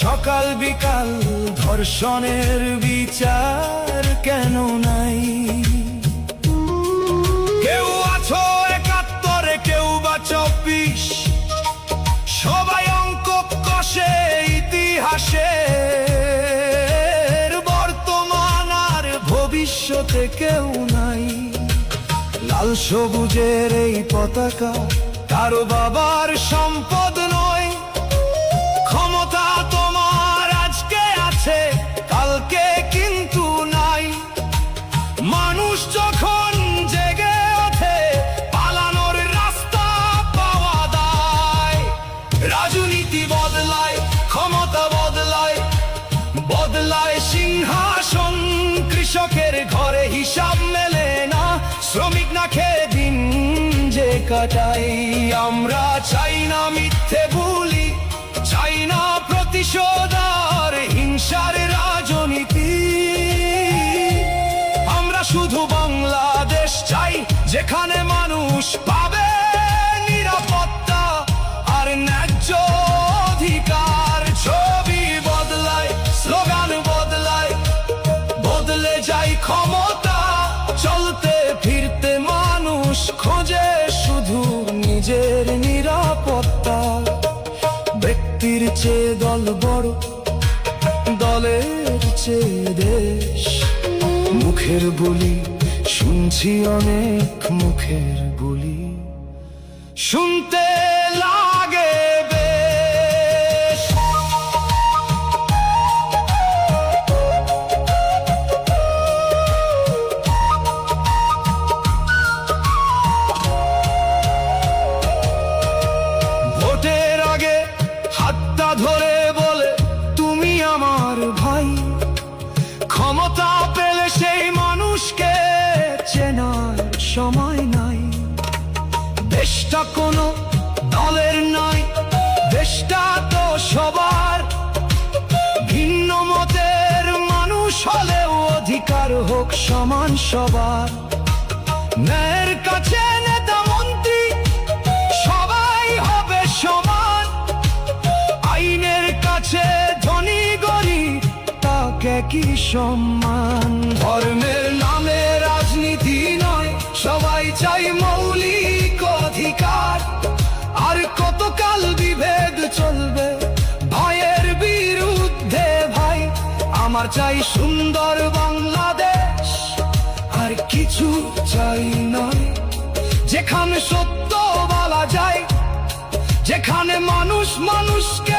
সকাল বিকাল ধর্ষণের বিচার কেন নাই? কেউ আছো ৭১, কেউ বা ২৪, সবাই অঙ্ক কষে ইতিহাসের। বর্তমান আর ভবিষ্যতে কেউ নাই। লাল সবুজের এই পতাকা কারো বাবার সম্পদ নয়। ক্ষমতা তোমার আজকে আছে, কালকে কিন্তু নাই। মানুষ যখন জেগে ওঠে, পালানোর রাস্তা পাওয়া দায়। রাজনীতি বদলায়, ক্ষমতা বদলায়, বদলায় সিংহাসন। কৃষকের ঘরে হিসাব মেলে না, শ্রমিক না খেয়ে দিন যে কাটাই। আমরা চাই না মিথ্যে বলি, চাই না প্রতিশোধ আর হিংসার রাজনীতি। আমরা শুধু বাংলাদেশ চাই, যেখানে মানুষ পাবে নিরাপত্তা আর ন্যায্য অধিকার। ছবি বদলায়, স্লোগান বদলায়, বদলে যায় ক্ষমতা। চলতে ফিরতে মানুষ খোঁজে শুধু নিজের নিরাপত্তা। ব্যক্তির চেয়ে দল বড়, দলের চেয়ে দেশ। মুখের বুলি শুনছি অনেক, মুখের বুলি শুনতে লাগে বেশ। ভোটের আগে হাতটা ধরে বলে তুমি আমার ভাই। ক্ষমতা পেলে সেই মানুষকে চেনার সময় নাই। দেশটা কোনো দলের নয়, দেশটা তো সবার। ভিন্ন মতের মানুষ হলেও অধিকার হোক সমান সবার। ন্যায়ের কাছে নেতা মন্ত্রী সবাই হবে সমান। আইনের কাছে ধনী গরিব তাকে কি সম্মান। ধর্মের নামে রাজনীতি নয়, সবাই চাই মৌলিক অধিকার। আর কতকাল বিভেদ চলবে ভাইয়ের বিরুদ্ধে ভাই? আমার চাই সুন্দর বাংলাদেশ, আর কিছু চাই নয়। যেখানে সত্য বলা যায়, যেখানে মানুষ মানুষকে